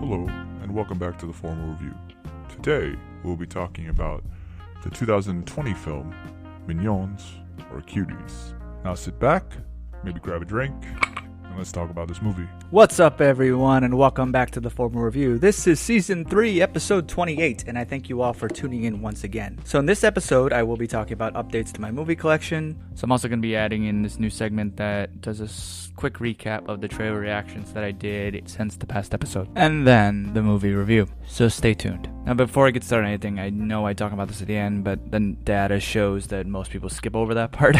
Hello, and welcome back to the Formal Review. Today, we'll be talking about the 2020 film, Mignonnes, or Cuties. Now sit back, maybe grab a drink, and let's talk about this movie. What's up, everyone, and welcome back to the Formal Review. This is Season 3, Episode 28, and I thank you all for tuning in once again. So in this episode, I will be talking about updates to my movie collection. So I'm also going to be adding in this new segment that does a quick recap of the trailer reactions that I did since the past episode. And then the movie review. So stay tuned. Now, before I get started on anything, I know I talk about this at the end, but the data shows that most people skip over that part.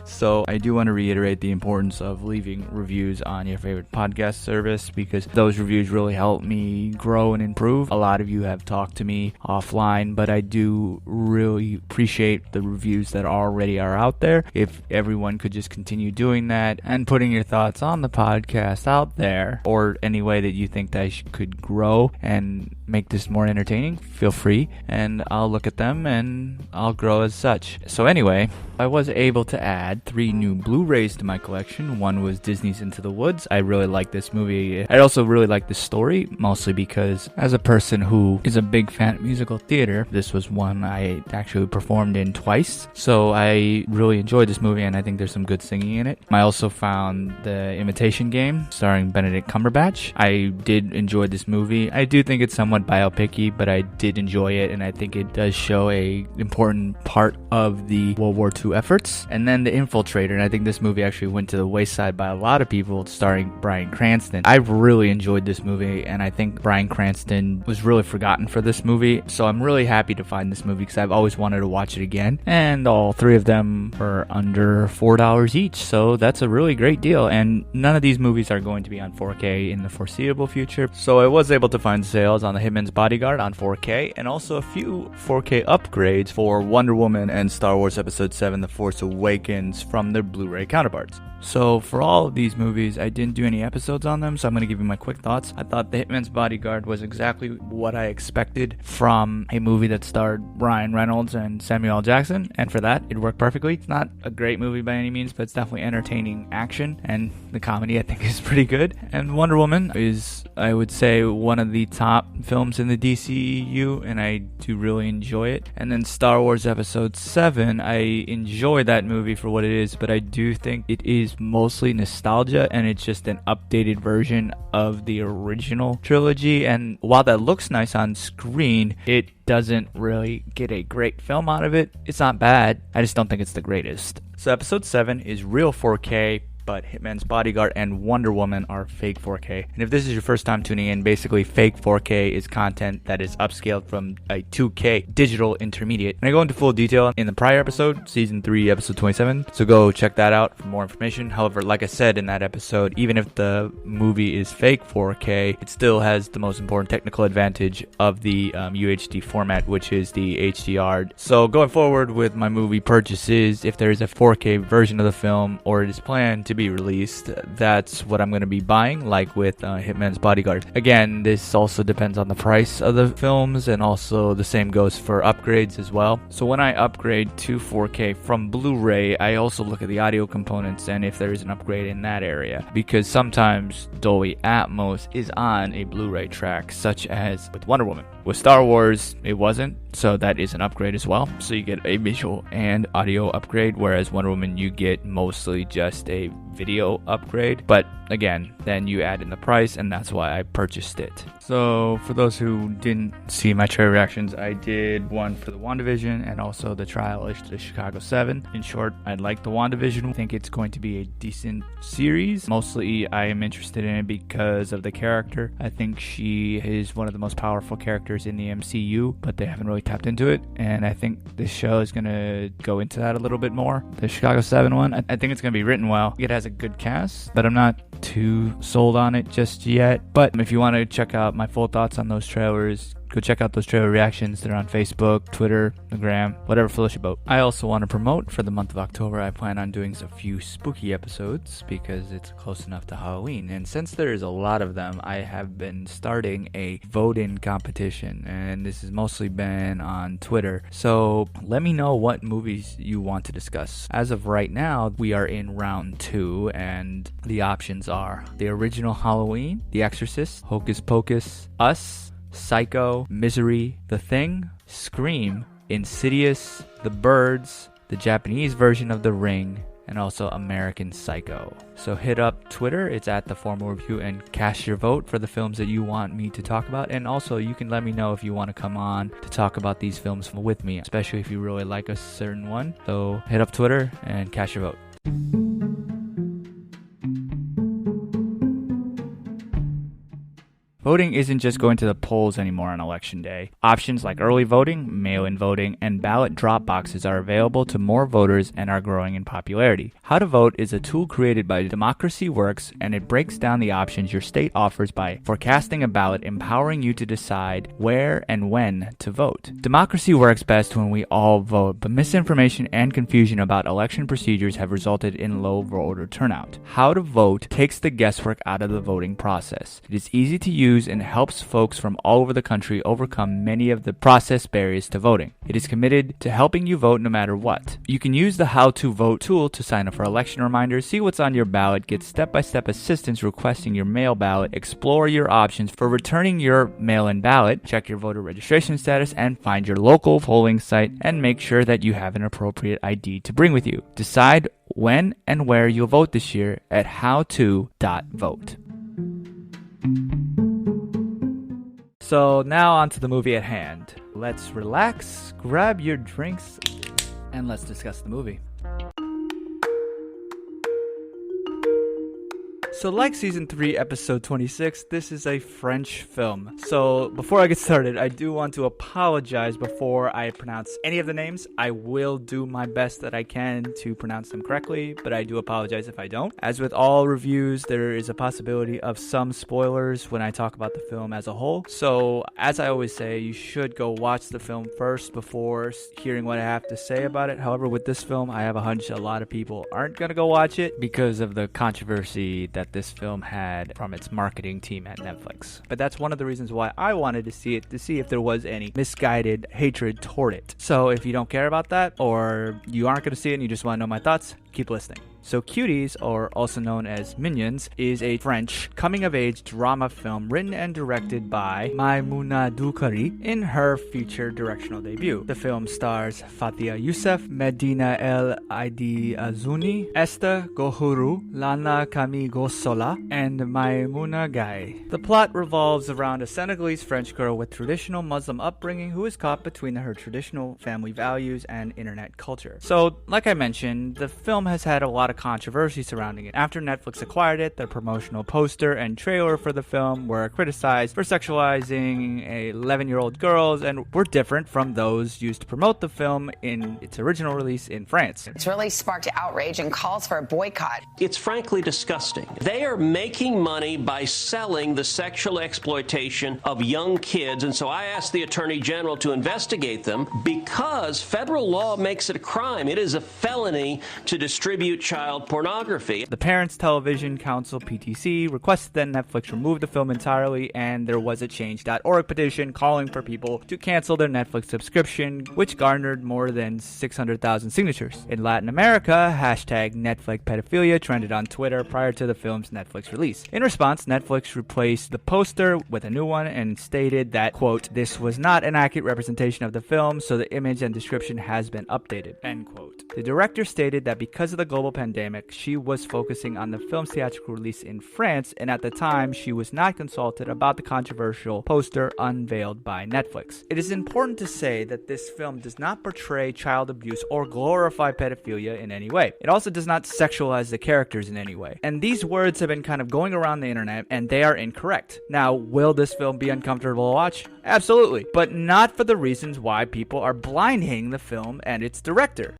So I do want to reiterate the importance of leaving reviews on your favorite podcast service, because those reviews really help me grow and improve. A lot of you have talked to me offline, but I do really appreciate the reviews that already are out there. If everyone could just continue doing that and putting your thoughts on the podcast out there, or any way that you think that I could grow and make this more entertaining, feel free, and I'll look at them and I'll grow as such. So anyway, I was able to add 3 new Blu-rays to my collection. One was Disney's Into the Woods. I really like this movie. I also really like the story, mostly because as a person who is a big fan of musical theater, this was one I actually performed in twice. So I really enjoyed this movie, and I think there's some good singing in it. I also found The Imitation Game, starring Benedict Cumberbatch. I did enjoy this movie. I do think it's somewhat biopic-y, but I did enjoy it, and I think it does show a important part of the World War II efforts. And then The Infiltrator, and I think this movie actually went to the wayside by a lot of people, starring Bryan Cranston. I've really enjoyed this movie, and I think Bryan Cranston was really forgotten for this movie, so I'm really happy to find this movie because I've always wanted to watch it again. And all 3 of them are under $4 each, so that's a really great deal. And none of these movies are going to be on 4K in the foreseeable future, so I was able to find sales on The Hitman's Bodyguard on 4K, and also a few 4K upgrades for Wonder Woman and Star Wars Episode 7 The Force Awakens from their Blu-ray counterparts. So for all of these movies, I didn't do any episodes on them, so I'm going to give you my quick thoughts. I thought The Hitman's Bodyguard was exactly what I expected from a movie that starred Ryan Reynolds and Samuel L. Jackson, and for that, it worked perfectly. It's not a great movie by any means, but it's definitely entertaining action, and the comedy I think is pretty good. And Wonder Woman is, I would say, one of the top films in the DCEU, and I do really enjoy it. And then Star Wars Episode 7, I enjoy that movie for what it is, but I do think it is mostly nostalgia, and it's just an updated version of the original trilogy. And while that looks nice on screen, it doesn't really get a great film out of it. It's not bad, I just don't think it's the greatest. So Episode 7 is real 4K, but Hitman's Bodyguard and Wonder Woman are fake 4K. And if this is your first time tuning in, basically fake 4K is content that is upscaled from a 2K digital intermediate. And I go into full detail in the prior episode, Season 3, Episode 27, so go check that out for more information. However, like I said in that episode, even if the movie is fake 4K, it still has the most important technical advantage of the UHD format, which is the HDR. So going forward with my movie purchases, if there is a 4K version of the film, or it is planned to be released, that's what I'm going to be buying, like with Hitman's Bodyguard. Again, this also depends on the price of the films, and also the same goes for upgrades as well. So when I upgrade to 4K from Blu-ray, I also look at the audio components and if there is an upgrade in that area, because sometimes Dolby Atmos is on a Blu-ray track, such as with Wonder Woman. With Star Wars, it wasn't, so that is an upgrade as well. So you get a visual and audio upgrade, whereas Wonder Woman, you get mostly just a video upgrade. But again, then you add in the price, and that's why I purchased it. So for those who didn't see my trailer reactions, I did one for the WandaVision and also the trial of the Chicago 7. In short, I like the WandaVision. I think it's going to be a decent series. Mostly I am interested in it because of the character. I think she is one of the most powerful characters in the MCU, but they haven't really tapped into it, and I think this show is going to go into that a little bit more. The Chicago 7 one, I think it's going to be written well. It has a good cast, but I'm not too sold on it just yet. But if you want to check out my full thoughts on those trailers, Go check out those trailer reactions. They're on Facebook, Twitter, the Gram, whatever floats your boat. I also want to promote for the month of October. I plan on doing a few spooky episodes because it's close enough to Halloween. And since there's a lot of them, I have been starting a vote-in competition. And this has mostly been on Twitter. So let me know what movies you want to discuss. As of right now, we are in round 2, and the options are the original Halloween, The Exorcist, Hocus Pocus, Us, Psycho, Misery, The Thing, Scream, Insidious, The Birds, the Japanese version of The Ring, and also American Psycho. So hit up Twitter, it's at The Formal Review, and cast your vote for the films that you want me to talk about. And also you can let me know if you want to come on to talk about these films with me, especially if you really like a certain one. So hit up Twitter and cast your vote. Voting isn't just going to the polls anymore on Election Day. Options like early voting, mail-in voting, and ballot drop boxes are available to more voters and are growing in popularity. How to Vote is a tool created by Democracy Works, and it breaks down the options your state offers by forecasting a ballot, empowering you to decide where and when to vote. Democracy works best when we all vote, but misinformation and confusion about election procedures have resulted in low voter turnout. How to Vote takes the guesswork out of the voting process. It is easy to use and helps folks from all over the country overcome many of the process barriers to voting. It is committed to helping you vote no matter what. You can use the How to Vote tool to sign up for election reminders, see what's on your ballot, get step-by-step assistance requesting your mail ballot, explore your options for returning your mail-in ballot, check your voter registration status, and find your local polling site, and make sure that you have an appropriate ID to bring with you. Decide when and where you'll vote this year at howto.vote. So now on to the movie at hand. Let's relax, grab your drinks, and let's discuss the movie. So like Season 3, Episode 26, this is a French film. So before I get started, I do want to apologize before I pronounce any of the names. I will do my best that I can to pronounce them correctly, but I do apologize if I don't. As with all reviews, there is a possibility of some spoilers when I talk about the film as a whole. So as I always say, you should go watch the film first before hearing what I have to say about it. However, with this film, I have a hunch a lot of people aren't going to go watch it because of the controversy that this film had from its marketing team at Netflix. But that's one of the reasons why I wanted to see it, to see if there was any misguided hatred toward it. So if you don't care about that, or you aren't going to see it and you just want to know my thoughts, keep listening. So Cuties, or also known as Mignonnes, is a French coming-of-age drama film written and directed by Maimouna Doukari in her feature directional debut. The film stars Fatia Youssef, Medina El Aidi Azouni, Esther Gohuru, Lana Kami Gosola, and Maimouna Gai. The plot revolves around a Senegalese French girl with traditional Muslim upbringing who is caught between her traditional family values and internet culture. So, like I mentioned, the film has had a lot of controversy surrounding it. After Netflix acquired it, the promotional poster and trailer for the film were criticized for sexualizing 11-year-old girls and were different from those used to promote the film in its original release in France. It's really sparked outrage and calls for a boycott. It's frankly disgusting. They are making money by selling the sexual exploitation of young kids, and so I asked the Attorney General to investigate them because federal law makes it a crime. It is a felony to distribute child pornography. The Parents Television Council, PTC, requested that Netflix remove the film entirely, and there was a change.org petition calling for people to cancel their Netflix subscription, which garnered more than 600,000 signatures. In Latin America, hashtag Netflix pedophilia trended on Twitter prior to the film's Netflix release. In response, Netflix replaced the poster with a new one and stated that, quote, "This was not an accurate representation of the film, so the image and description has been updated," end quote. The director stated that because of the global pandemic, she was focusing on the film's theatrical release in France, and at the time, she was not consulted about the controversial poster unveiled by Netflix. It is important to say that this film does not portray child abuse or glorify pedophilia in any way. It also does not sexualize the characters in any way. And these words have been kind of going around the internet, and they are incorrect. Now, will this film be uncomfortable to watch? Absolutely. But not for the reasons why people are blind hating the film and its director.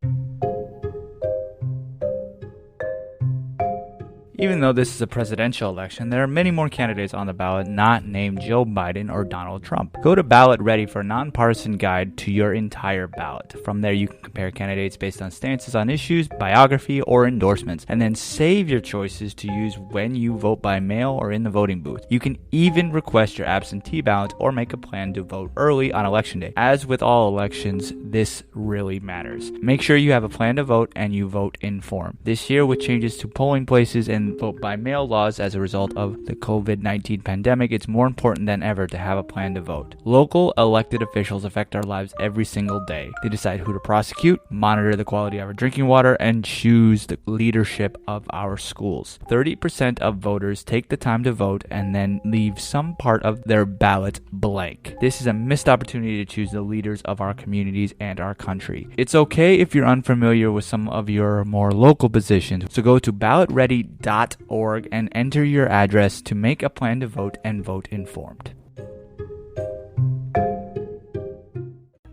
Even though this is a presidential election, there are many more candidates on the ballot not named Joe Biden or Donald Trump. Go to Ballot Ready for a nonpartisan guide to your entire ballot. From there, you can compare candidates based on stances on issues, biography, or endorsements, and then save your choices to use when you vote by mail or in the voting booth. You can even request your absentee ballot or make a plan to vote early on election day. As with all elections, this really matters. Make sure you have a plan to vote and you vote informed. This year, with changes to polling places and vote by mail laws as a result of the COVID-19 pandemic, it's more important than ever to have a plan to vote. Local elected officials affect our lives every single day. They decide who to prosecute, monitor the quality of our drinking water, and choose the leadership of our schools. 30% of voters take the time to vote and then leave some part of their ballot blank. This is a missed opportunity to choose the leaders of our communities and our country. It's okay if you're unfamiliar with some of your more local positions, so go to ballotready.org and enter your address to make a plan to vote and vote informed.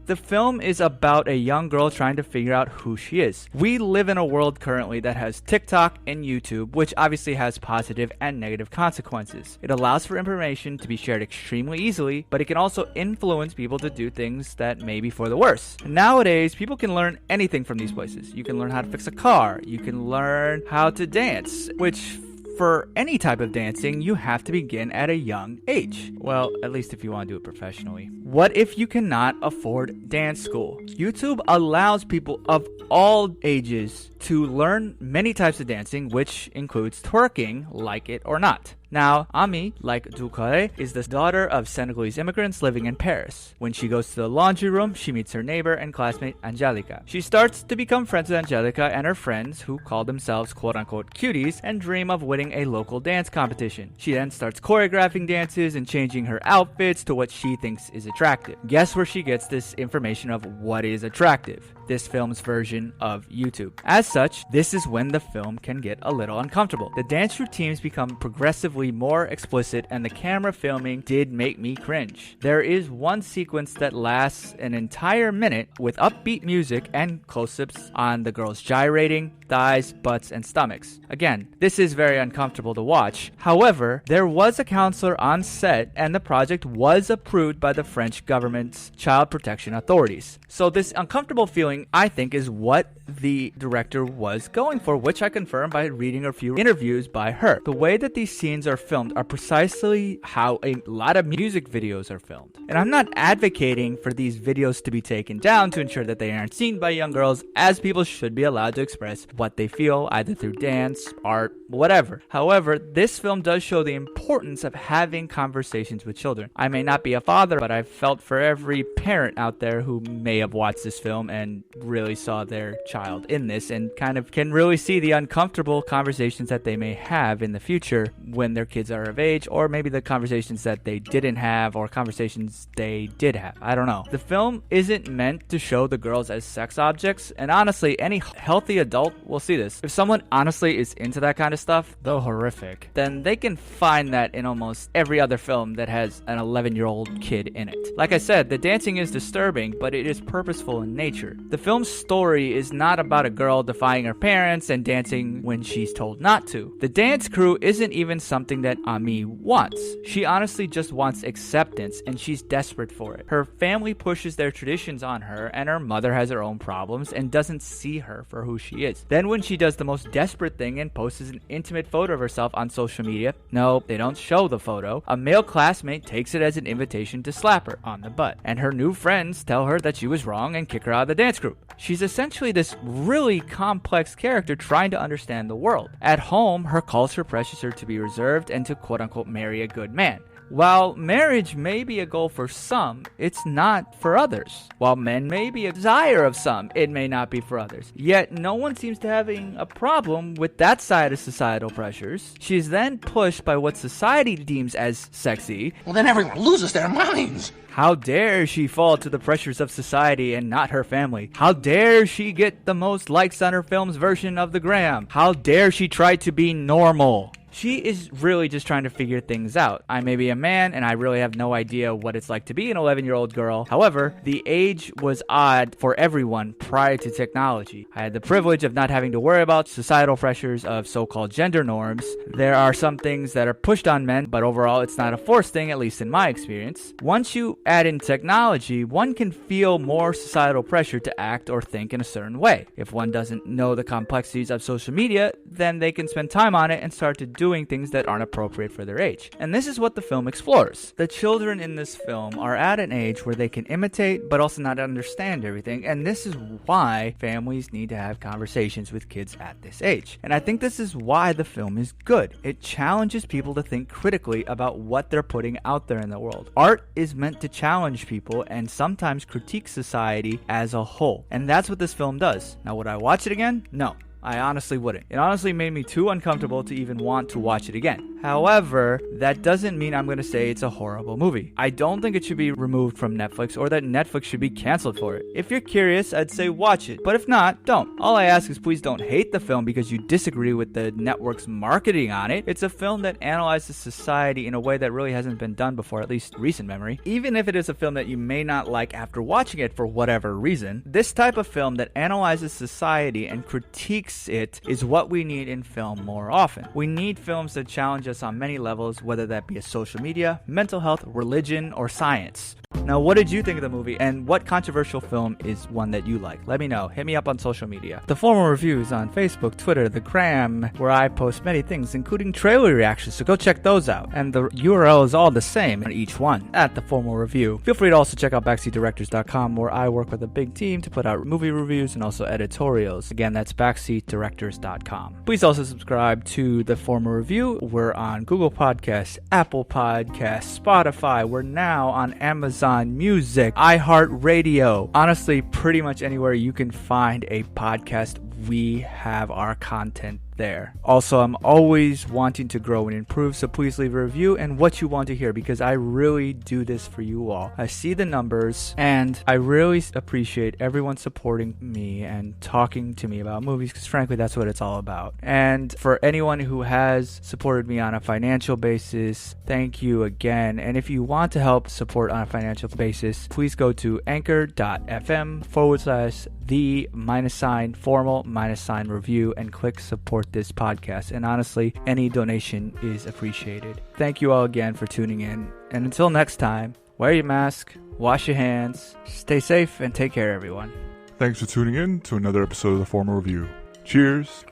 The film is about a young girl trying to figure out who she is. We live in a world currently that has TikTok and YouTube, which obviously has positive and negative consequences. It allows for information to be shared extremely easily, but it can also influence people to do things that may be for the worse. Nowadays, people can learn anything from these places. You can learn how to fix a car, you can learn how to dance, which for any type of dancing, you have to begin at a young age. Well, at least if you want to do it professionally. What if you cannot afford dance school? YouTube allows people of all ages to learn many types of dancing, which includes twerking, like it or not. Now, Ami, like Dukare, is the daughter of Senegalese immigrants living in Paris. When she goes to the laundry room, she meets her neighbor and classmate Angelica. She starts to become friends with Angelica and her friends, who call themselves quote-unquote cuties, and dream of winning a local dance competition. She then starts choreographing dances and changing her outfits to what she thinks is attractive. Guess where she gets this information of what is attractive? This film's version of YouTube. As such, this is when the film can get a little uncomfortable. The dance routines become progressively more explicit, and the camera filming did make me cringe. There is one sequence that lasts an entire minute with upbeat music and close-ups on the girls gyrating, thighs, butts, and stomachs. Again, this is very uncomfortable to watch. However, there was a counselor on set, and the project was approved by the French government's child protection authorities. So this uncomfortable feeling, I think, is what the director was going for, which I confirmed by reading a few interviews by her. The way that these scenes are filmed are precisely how a lot of music videos are filmed. And I'm not advocating for these videos to be taken down to ensure that they aren't seen by young girls, as people should be allowed to express what they feel, either through dance, art, whatever. However, this film does show the importance of having conversations with children. I may not be a father, but I've felt for every parent out there who may have watched this film and really saw their child in this, and kind of can really see the uncomfortable conversations that they may have in the future when their kids are of age, or maybe the conversations that they didn't have, or conversations they did have. I don't know. The film isn't meant to show the girls as sex objects, and honestly, any healthy adult will see this. If someone honestly is into that kind of stuff, though horrific, then they can find that in almost every other film that has an 11-year-old kid in it. Like I said, the dancing is disturbing, but it is purposeful in nature. The film's story is not about a girl defying her parents and dancing when she's told not to. The dance crew isn't even something that Ami wants. She honestly just wants acceptance, and she's desperate for it. Her family pushes their traditions on her, and her mother has her own problems and doesn't see her for who she is. Then when she does the most desperate thing and posts an intimate photo of herself on social media, no, they don't show the photo, a male classmate takes it as an invitation to slap her on the butt, and her new friends tell her that she was wrong and kick her out of the dance group. She's essentially this really complex character trying to understand the world. At home, her culture pressures her to be reserved and to quote-unquote marry a good man. While marriage may be a goal for some, it's not for others. While men may be a desire of some, it may not be for others. Yet no one seems to having a problem with that side of societal pressures. She's then pushed by what society deems as sexy. Well, then everyone loses their minds. How dare she fall to the pressures of society and not her family? How dare she get the most likes on her film's version of the gram? How dare she try to be normal? She is really just trying to figure things out. I may be a man, and I really have no idea what it's like to be an 11-year-old girl. However, the age was odd for everyone prior to technology. I had the privilege of not having to worry about societal pressures of so-called gender norms. There are some things that are pushed on men, but overall it's not a forced thing, at least in my experience. Once you add in technology, one can feel more societal pressure to act or think in a certain way. If one doesn't know the complexities of social media, then they can spend time on it and start to doing things that aren't appropriate for their age. And this is what the film explores. The children in this film are at an age where they can imitate but also not understand everything, and this is why families need to have conversations with kids at this age. And I think this is why the film is good. It challenges people to think critically about what they're putting out there in the world. Art is meant to challenge people and sometimes critique society as a whole, and that's what this film does. Now, would I watch it again? No. I honestly wouldn't. It honestly made me too uncomfortable to even want to watch it again. However, that doesn't mean I'm going to say it's a horrible movie. I don't think it should be removed from Netflix or that Netflix should be canceled for it. If you're curious, I'd say watch it. But if not, don't. All I ask is please don't hate the film because you disagree with the network's marketing on it. It's a film that analyzes society in a way that really hasn't been done before, at least recent memory. Even if it is a film that you may not like after watching it for whatever reason, this type of film that analyzes society and critiques it is what we need in film more often. We need films that challenge us on many levels, whether that be a social media, mental health, religion, or science. Now, what did you think of the movie, and what controversial film is one that you like? Let me know. Hit me up on social media. The Formal Reviews on Facebook, Twitter, the Gram, where I post many things, including trailer reactions, so go check those out. And the URL is all the same on each one, at The Formal Review. Feel free to also check out backseatdirectors.com, where I work with a big team to put out movie reviews and also editorials. Again, that's backseatdirectors.com. Please also subscribe to The Formal Review. We're on Google Podcasts, Apple Podcasts, Spotify. We're now on Amazon Music, iHeartRadio. Honestly, pretty much anywhere you can find a podcast, we have our content there. Also, I'm always wanting to grow and improve, so please leave a review and what you want to hear, because I really do this for you all. I see the numbers, and I really appreciate everyone supporting me and talking to me about movies, because frankly, that's what it's all about. And for anyone who has supported me on a financial basis, thank you again. And if you want to help support on a financial basis, please go to anchor.fm/the-formal-review and click support this podcast. And honestly, any donation is appreciated. Thank you all again for tuning in. And until next time, wear your mask, wash your hands, stay safe, and take care, everyone. Thanks for tuning in to another episode of The Formal Review. Cheers,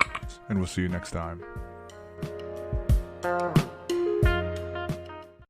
and we'll see you next time.